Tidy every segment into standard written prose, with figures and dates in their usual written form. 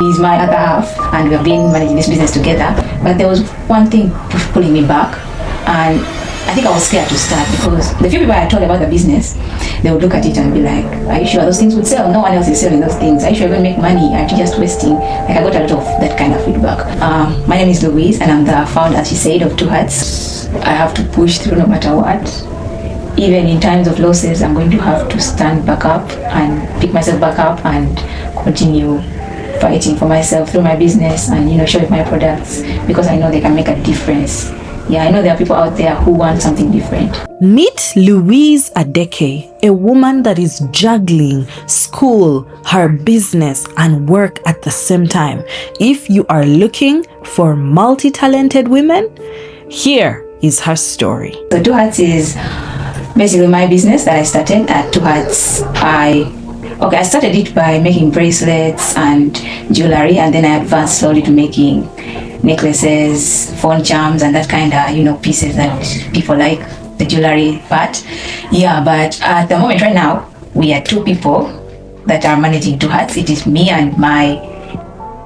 He's my other half, and we've been managing this business together. But there was one thing pulling me back, and I think I was scared to start because the few people I told about the business, they would look at it and be like, "Are you sure those things would sell? No one else is selling those things. Are you sure you're going to make money? Aren't you just wasting?" Like, I got a lot of that kind of feedback. My name is Louise, and I'm the founder, as she said, of Two Hearts. I have to push through no matter what. Even in times of losses, I'm going to have to stand back up and pick myself back up and continue fighting for myself through my business and, showing my products because I know they can make a difference. Yeah, I know there are people out there who want something different. Meet Louise Adeke, a woman that is juggling school, her business, and work at the same time. If you are looking for multi-talented women, here is her story. So Two Hearts is basically my business that I started at Two Hearts. I started it by making bracelets and jewelry, and then I advanced slowly to making necklaces, phone charms, and that kind of, pieces that people like, the jewelry part. Yeah, but at the moment right now, we are two people that are managing Two Hearts. It is me and my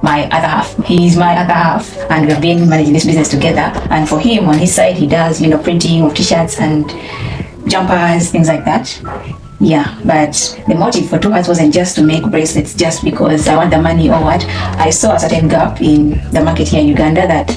other half. He's my other half, and we've been managing this business together. And for him, on his side, he does, printing of t-shirts and jumpers, things like that. Yeah, but the motive for Two Hearts wasn't just to make bracelets just because I want the money or what. I saw a certain gap in the market here in Uganda that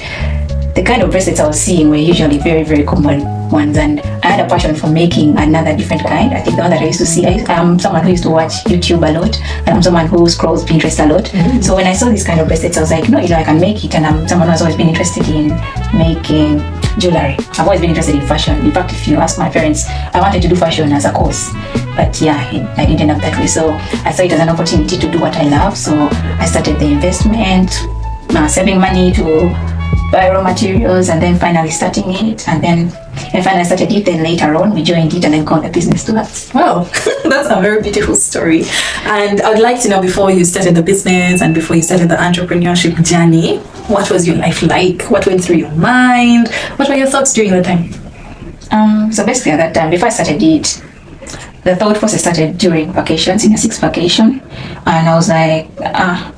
the kind of bracelets I was seeing were usually very, very common ones, and I had a passion for making another different kind. I think the one that I used to see, I'm someone who used to watch YouTube a lot, and I'm someone who scrolls Pinterest a lot. Mm-hmm. So when I saw this kind of bracelets, I was like, no, I can make it, and I'm someone who has always been interested in making jewelry. I've always been interested in fashion. In fact, if you ask my parents, I wanted to do fashion as a course. But yeah, I didn't end up that way. So I saw it as an opportunity to do what I love. So I started the investment, saving money to buy raw materials, and then finally starting it. And then I finally started it. Then later on, we joined it and then got the business to us. Wow, that's a very beautiful story. And I would like to know, before you started the business and before you started the entrepreneurship journey, what was your life like? What went through your mind? What were your thoughts during that time? So basically at that time, before I started it, the thought process started during vacations, in a 6th vacation. And I was like,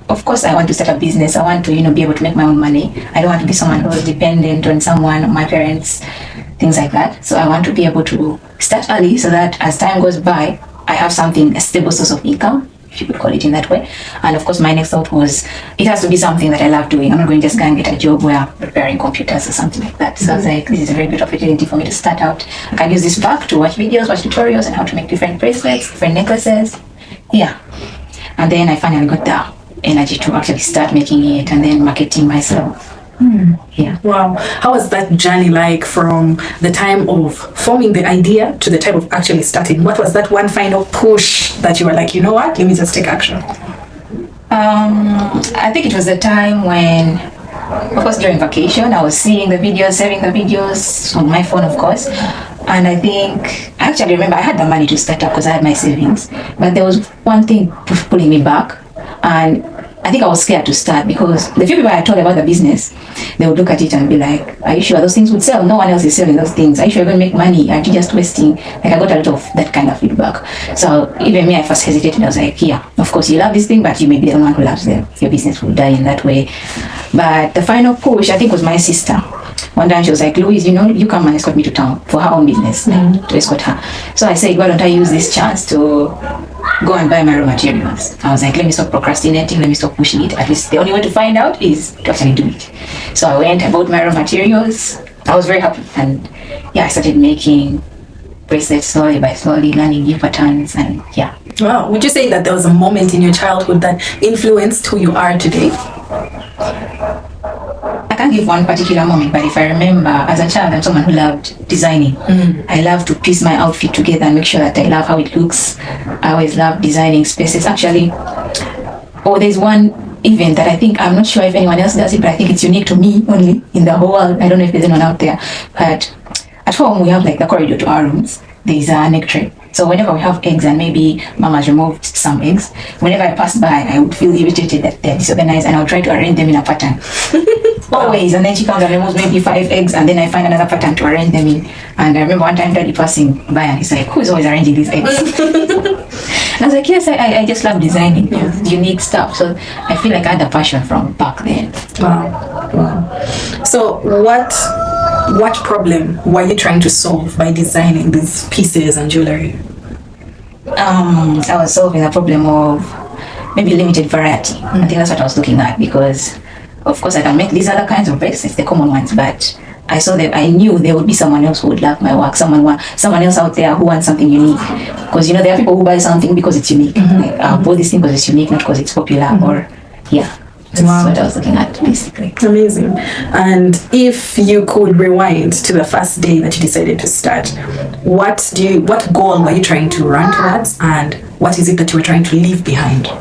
of course I want to start a business. I want to, be able to make my own money. I don't want to be someone who is dependent on someone, my parents, things like that. So I want to be able to start early so that as time goes by, I have something, a stable source of income, if you could call it in that way. And of course, my next thought was, it has to be something that I love doing. I'm not going to just go and get a job where I'm repairing computers or something like that. So I was like, this is a very good opportunity for me to start out. I can use this back to watch videos, watch tutorials on how to make different bracelets, different necklaces. Yeah. And then I finally got the energy to actually start making it and then marketing myself. Yeah. Wow. How was that journey like, from the time of forming the idea to the time of actually starting? What was that one final push that you were like, you know what, let me just take action? I think it was the time when, of course, during vacation, I was seeing the videos, saving the videos on my phone, of course. And I actually remember I had the money to start up because I had my savings. But there was one thing pulling me back. And I think I was scared to start because the few people I told about the business, they would look at it and be like, are you sure those things would sell? No one else is selling those things. Are you sure you're going to make money? Aren't you just wasting? Like, I got a lot of that kind of feedback. So even me, I first hesitated. I was like, yeah, of course you love this thing, but you may be the only one who loves them. Your business will die in that way. But the final push, I think, was my sister. One time she was like, Louise, you come and escort me to town for her own business, to escort her. So I said, why don't I use this chance to go and buy my raw materials? I was like, let me stop procrastinating, let me stop pushing it. At least the only way to find out is to actually do it. So I went, I bought my raw materials. I was very happy. And yeah, I started making bracelets slowly by slowly, learning new patterns, and yeah. Wow. Would you say that there was a moment in your childhood that influenced who you are today? I can't give one particular moment, but if I remember, as a child, I'm someone who loved designing. I love to piece my outfit together and make sure that I love how it looks. I always love designing spaces. Actually, there's one event that I think, I'm not sure if anyone else does it, but I think it's unique to me only in the whole world. I don't know if there's anyone out there, but at home we have like the corridor to our rooms. There's a neck tray. So whenever we have eggs and maybe mama's removed some eggs, whenever I pass by, I would feel irritated that they're disorganized, and I would try to arrange them in a pattern. Always. And then she comes and removes maybe 5 eggs, and then I find another pattern to arrange them in. And I remember one time Daddy passing by and he's like, who's always arranging these eggs? And I was like, yes, I just love designing unique stuff. So I feel like I had a passion from back then. Wow. So what problem were you trying to solve by designing these pieces and jewelry? I was solving the problem of maybe limited variety. I think that's what I was looking at, because of course I can make these other kinds of bracelets, the common ones, but I knew there would be someone else who would love my work, someone else out there who wants something unique. Because there are people who buy something because it's unique. Like, I bought this thing because it's unique, not because it's popular. Or that's what I was looking at, basically. Amazing. And if you could rewind to the first day that you decided to start, what goal were you trying to run towards, and what is it that you were trying to leave behind?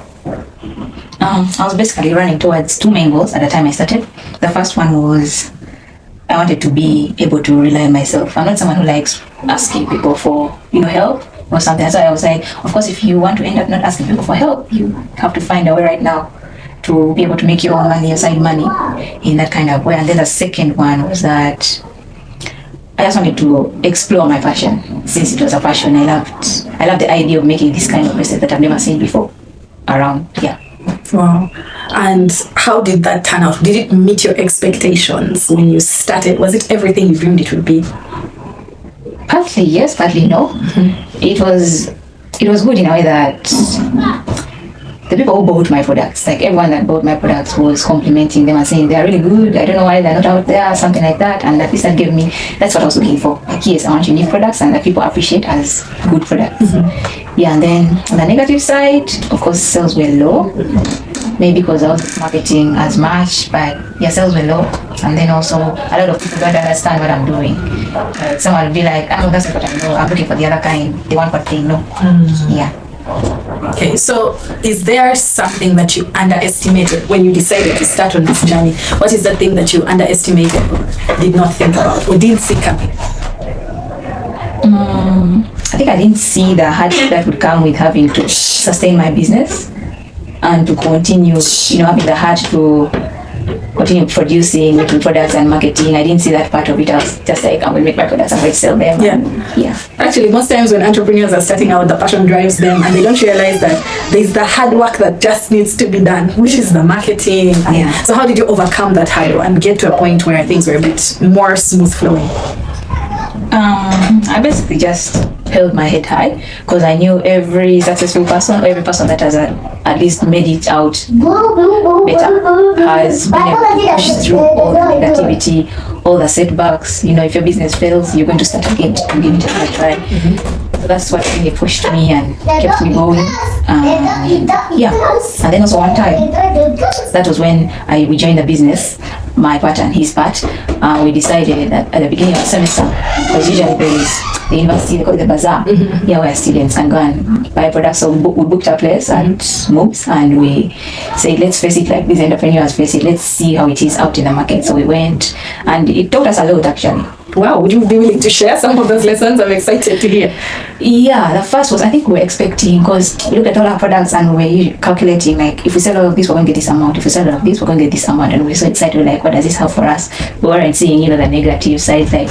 I was basically running towards 2 main goals at the time I started. The first one was I wanted to be able to rely on myself. I'm not someone who likes asking people for help or something. So I was like, of course, if you want to end up not asking people for help, you have to find a way right now to be able to make your own money, your side money, in that kind of way. And then the second one was that I just wanted to explore my passion. Since it was a passion, I loved the idea of making this kind of bracelet that I've never seen before around. Wow. And how did that turn out? Did it meet your expectations when you started? Was it everything you dreamed it would be? Partly yes, partly no. It was good in a way that the people who bought my products, like everyone that bought my products, was complimenting them and saying they're really good. I don't know why they're not out there, something like that. And at least that gave me, that's what I was looking for. Like, yes, I want unique products and that people appreciate as good products. And then on the negative side, of course, sales were low. Maybe because I wasn't marketing as much, but sales were low. And then also a lot of people don't understand what I'm doing. Someone would be like, oh, that's not what I know. I'm looking for the other kind. They want what they know. Okay, so is there something that you underestimated when you decided to start on this journey? What is the thing that you underestimated, or did not think about, or didn't see coming? I think I didn't see the hardship that would come with having to sustain my business and to continue, having the heart to continue producing, making products and marketing. I didn't see that part of it. I was just like, I'm going to make my products, I'm going to sell them. Actually, most times when entrepreneurs are starting out, the passion drives them and they don't realize that there's the hard work that just needs to be done, which is the marketing. So how did you overcome that hurdle and get to a point where things were a bit more smooth flowing? I basically just held my head high, because I knew every successful person, or every person that has at least made it out better, has been able to push through all the negativity, all the setbacks. If your business fails, you're going to start again and give it another try. So that's what really pushed me and kept me going. And then also one time, that was when we joined the business, my part and his part. We decided that at the beginning of the semester, because usually there is the university, they call it the bazaar, where students can go and buy products. So we booked a place at Moobs, and we said, let's face it like these entrepreneurs face it. Let's see how it is out in the market. So we went, and it taught us a lot, actually. Wow, would you be willing to share some of those lessons? I'm excited to hear. The first was, I think we were expecting, because we looked at all our products and we were calculating, like, if we sell all of this, we're going to get this amount. If we sell all of this, we're going to get this amount. And we were so excited, like, what does this have for us? We weren't seeing, the negative side, like,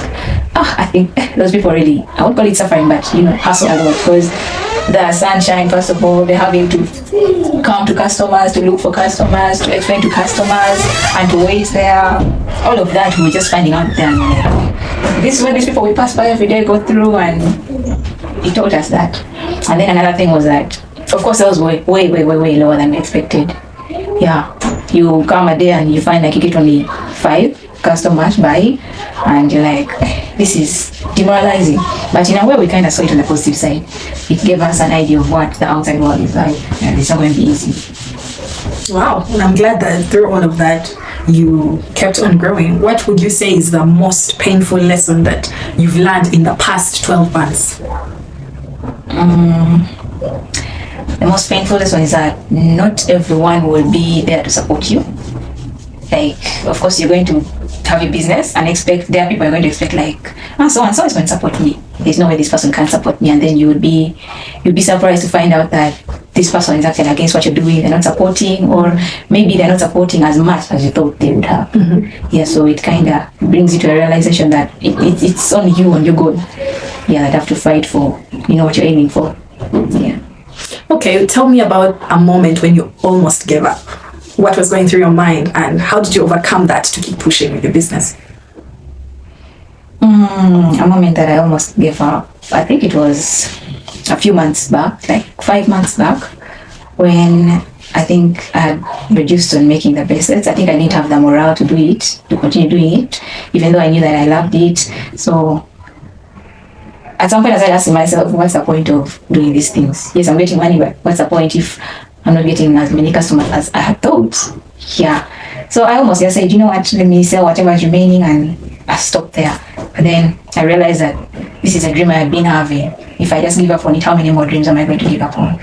I think those people really, I won't call it suffering, but, hustle a lot, because the sunshine, first of all, they're having to come to customers, to look for customers, to explain to customers, and to wait there. All of that, we were just finding out there. This is what these people we pass by every day go through, and it taught us that. And then another thing was that, of course, sales were way lower than expected. You come a day and you find like you get only 5 customers buy, and you're like, this is demoralizing. But in a way, we kind of saw it on the positive side. It gave us an idea of what the outside world is like, and it's not going to be easy. Wow, and I'm glad that through all of that, you kept on growing. What would you say is the most painful lesson that you've learned in the past 12 months? The most painful lesson is that not everyone will be there to support you. Like, of course, you're going to have a business and there are people you're going to expect, like, so and so is going to support me. there's no way this person can support me, and then you'd be surprised to find out that this person is actually against what you're doing. They're not supporting, or maybe they're not supporting as much as you thought they would have. Yeah, so it kind of brings you to a realization that it's on you and your goal. Yeah, that have to fight for, what you're aiming for. Yeah. Okay, tell me about a moment when you almost gave up. What was going through your mind, and how did you overcome that to keep pushing with your business? A moment that I almost gave up. I think it was a few months back, like 5 months back, when I think I had reduced on making the bracelets. I think I didn't have the morale to do it, to continue doing it, even though I knew that I loved it. So at some point I started asking myself, what's the point of doing these things? Yes, I'm getting money, but what's the point if I'm not getting as many customers as I had thought? Yeah. So I almost just said, you know what, let me sell whatever is remaining, and I stopped there. But then I realized that this is a dream I've been having. If I just give up on it, how many more dreams am I going to give up on?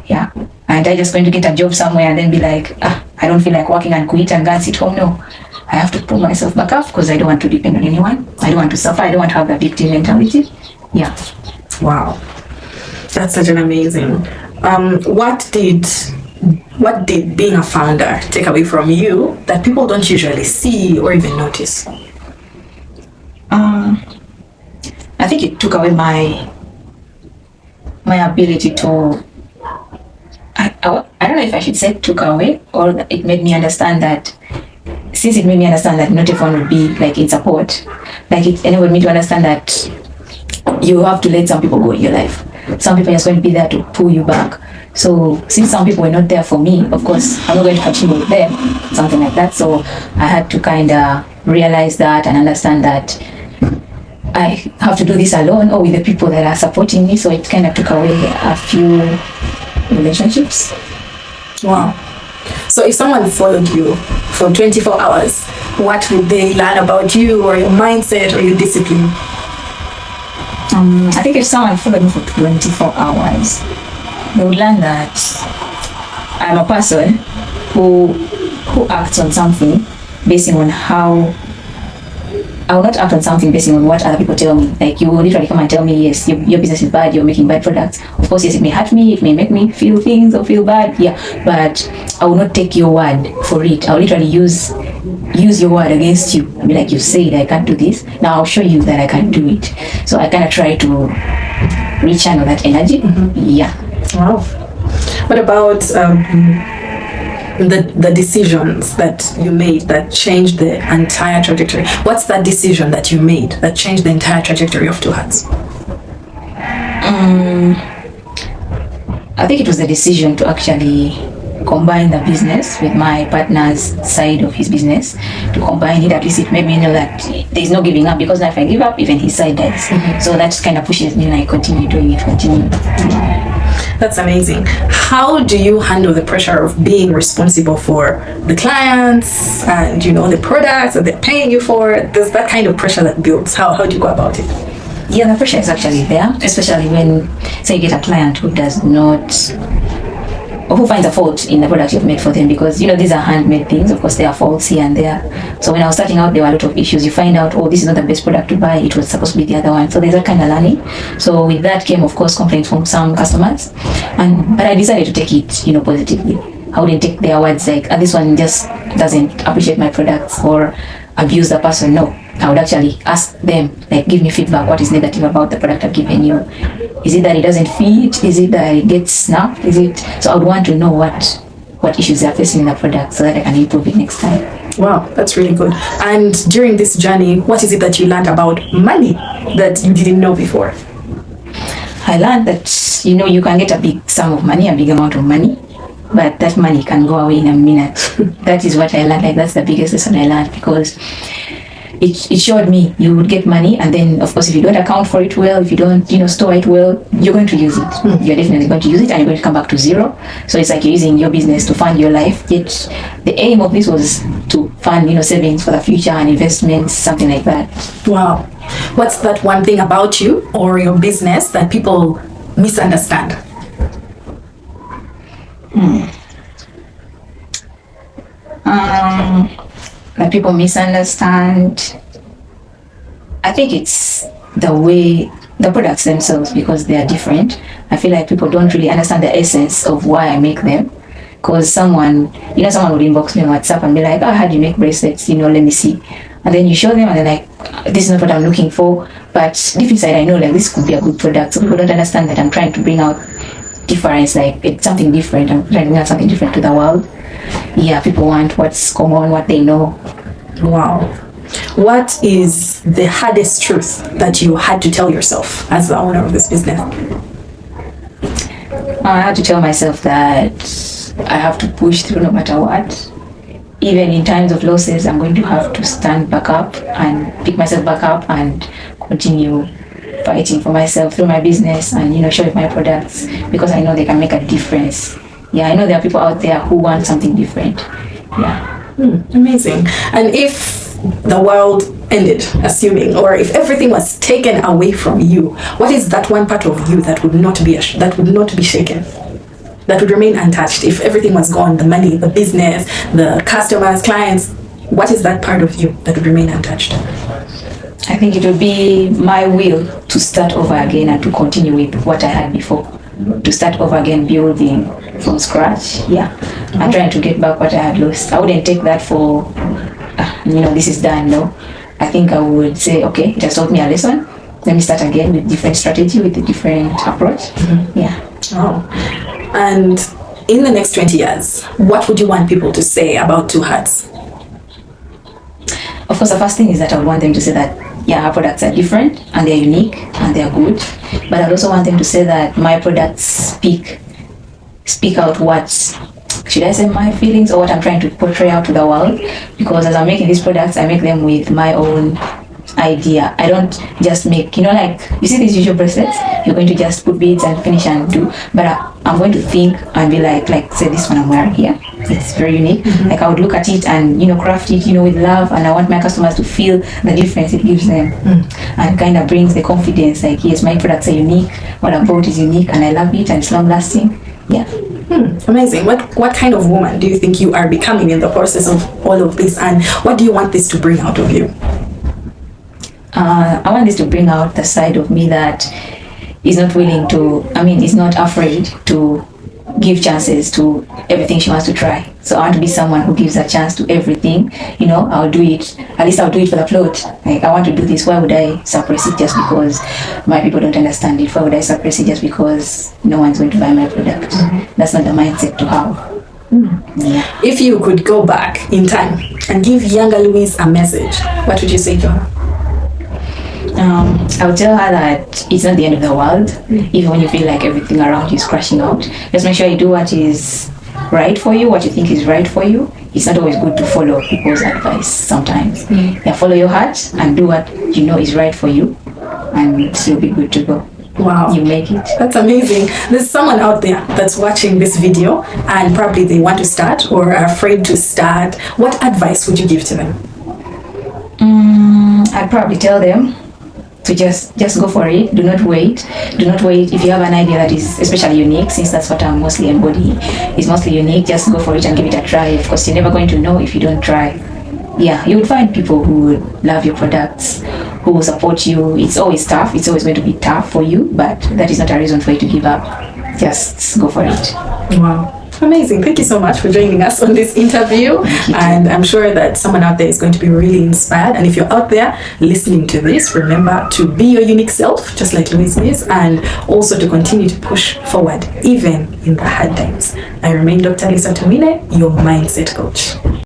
Yeah. And I just going to get a job somewhere and then be like, I don't feel like working, and quit and go and sit home. No. I have to pull myself back up because I don't want to depend on anyone. I don't want to suffer. I don't want to have the victim mentality. Yeah. Wow. That's such an amazing. What did being a founder take away from you that people don't usually see or even notice? I think it took away my ability to, I don't know if I should say took away, or it made me understand that, since it made me understand that not everyone would be like in support, like it enabled me to understand that you have to let some people go in your life. Some people are just going to be there to pull you back. So since some people were not there for me, of course, I'm not going to continue with them, something like that. So I had to kind of realize that and understand that I have to do this alone or with the people that are supporting me. So it kind of took away a few relationships. Wow. So if someone followed you for 24 hours, what would they learn about you or your mindset or your discipline? I think if someone followed me for 24 hours, they would learn that I'm a person who acts on something basing on how I will not act on something basing on what other people tell me. Like, you will literally come and tell me, yes, your business is bad, you're making bad products. Of course, yes, it may hurt me, it may make me feel things or feel bad, yeah, but I will not take your word for it. I will literally use your word against you. I'll be like, you said I can't do this, now I'll show you that I can do it. So I kind of try to rechannel that energy. Yeah. Wow. What about the decisions that you made that changed the entire trajectory? What's that decision that you made that changed the entire trajectory of Two Hearts? I think it was the decision to actually combine the business with my partner's side of his business. To combine it, at least it made me know that there's no giving up, because now if I give up, even his side dies. So that kind of pushes me, and I continue doing it, That's amazing. How do you handle the pressure of being responsible for the clients and the products that they're paying you for? There's that kind of pressure that builds. How do you go about it? Yeah, the pressure is actually there, especially when, say, you get a client who does not, or who finds a fault in the product you've made for them, because these are handmade things. Of course, there are faults here and there. So when I was starting out, there were a lot of issues. You find out, oh, this is not the best product to buy, it was supposed to be the other one. So there's that kind of learning. So with that came, of course, complaints from some customers, but I decided to take it positively. I wouldn't take their words like, this one just doesn't appreciate my products, or abuse the person. No, I would actually ask them, like, give me feedback. What is negative about the product I've given you? Is it that it doesn't fit? Is it that it gets snapped? So I would want to know what issues they're facing in the product, so that I can improve it next time. Wow, that's really good. And during this journey, what is it that you learned about money that you didn't know before? I learned that, you can get a big sum of money, a big amount of money, but that money can go away in a minute. That is what I learned. Like, that's the biggest lesson I learned, because it showed me you would get money, and then of course if you don't account for it well, if you don't store it well, you're going to use it. You're definitely going to use it, and you're going to come back to zero. So it's like you're using your business to fund your life, yet the aim of this was to fund savings for the future and investments, something like that. Wow. What's that one thing about you or your business that people misunderstand? That people misunderstand, I think it's the way the products themselves, because they are different. I feel like people don't really understand the essence of why I make them. Because someone would inbox me on WhatsApp and be like, oh, how do you make bracelets? Let me see. And then you show them and they're like, this is not what I'm looking for. But deep inside, I know like this could be a good product. So people don't understand that I'm trying to bring out difference, like it's something different. I'm trying to bring out something different to the world. Yeah, people want what's common, what they know. Wow. What is the hardest truth that you had to tell yourself as the owner of this business? I had to tell myself that I have to push through no matter what. Even in times of losses, I'm going to have to stand back up and pick myself back up and continue fighting for myself through my business and, show my products, because I know they can make a difference. Yeah, I know there are people out there who want something different. Yeah. Amazing. And if the world ended, assuming, or if everything was taken away from you, what is that one part of you that would not be shaken, that would remain untouched? If everything was gone, the money, the business, the customers, clients, what is that part of you that would remain untouched? I think it would be my will to start over again and to continue with what I had before. To start over again, building from scratch. Yeah. I'm trying to get back what I had lost. I wouldn't take that for, this is done. No. I think I would say, okay, it has taught me a lesson. Let me start again with different strategy, with a different approach. Mm-hmm. Yeah. Oh. And in the next 20 years, what would you want people to say about Two Hearts? Of course, the first thing is that I would want them to say that, our products are different and they're unique and they're good. But I'd also want them to say that my products speak out what, should I say, my feelings or what I'm trying to portray out to the world. Because as I'm making these products, I make them with my own idea. I don't just make, like, you see these usual bracelets, you're going to just put beads and finish and do. But I'm going to think and be like, say this one I'm wearing here. It's very unique. Mm-hmm. Like I would look at it and, craft it, with love. And I want my customers to feel the difference it gives them. And kind of brings the confidence, like, yes, my products are unique. What I bought is unique and I love it and it's long lasting. Yeah. Amazing. What kind of woman do you think you are becoming in the process of all of this? And what do you want this to bring out of you? I want this to bring out the side of me that is not willing to, is not afraid to give chances to everything she wants to try. So I want to be someone who gives a chance to everything. I'll do it. At least I'll do it for the plot. Like, I want to do this. Why would I suppress it just because my people don't understand it? Why would I suppress it just because no one's going to buy my product? Mm-hmm. That's not the mindset to have. Yeah. If you could go back in time and give younger Louise a message, what would you say to her? I would tell her that it's not the end of the world. Even when you feel like everything around you is crashing out, just make sure you do what is right for you, what you think is right for you. It's not always good to follow people's advice sometimes. Yeah, follow your heart and do what you know is right for you, and you'll be good to go. Wow. You make it. That's amazing. There's someone out there that's watching this video and probably they want to start or are afraid to start. What advice would you give to them? I'd probably tell them to just go for it. Do not wait. If you have an idea that is especially unique, since that's what I'm mostly embodying, is mostly unique, just go for it and give it a try. Of course, you're never going to know if you don't try. Yeah, you would find people who would love your products, who will support you. It's always tough. It's always going to be tough for you, but that is not a reason for you to give up. Just go for it. Wow. Amazing. Thank you so much for joining us on this interview. And I'm sure that someone out there is going to be really inspired. And if you're out there listening to this, remember to be your unique self, just like Louise is, and also to continue to push forward, even in the hard times. I remain Dr. Lisa Tumwine, your mindset coach.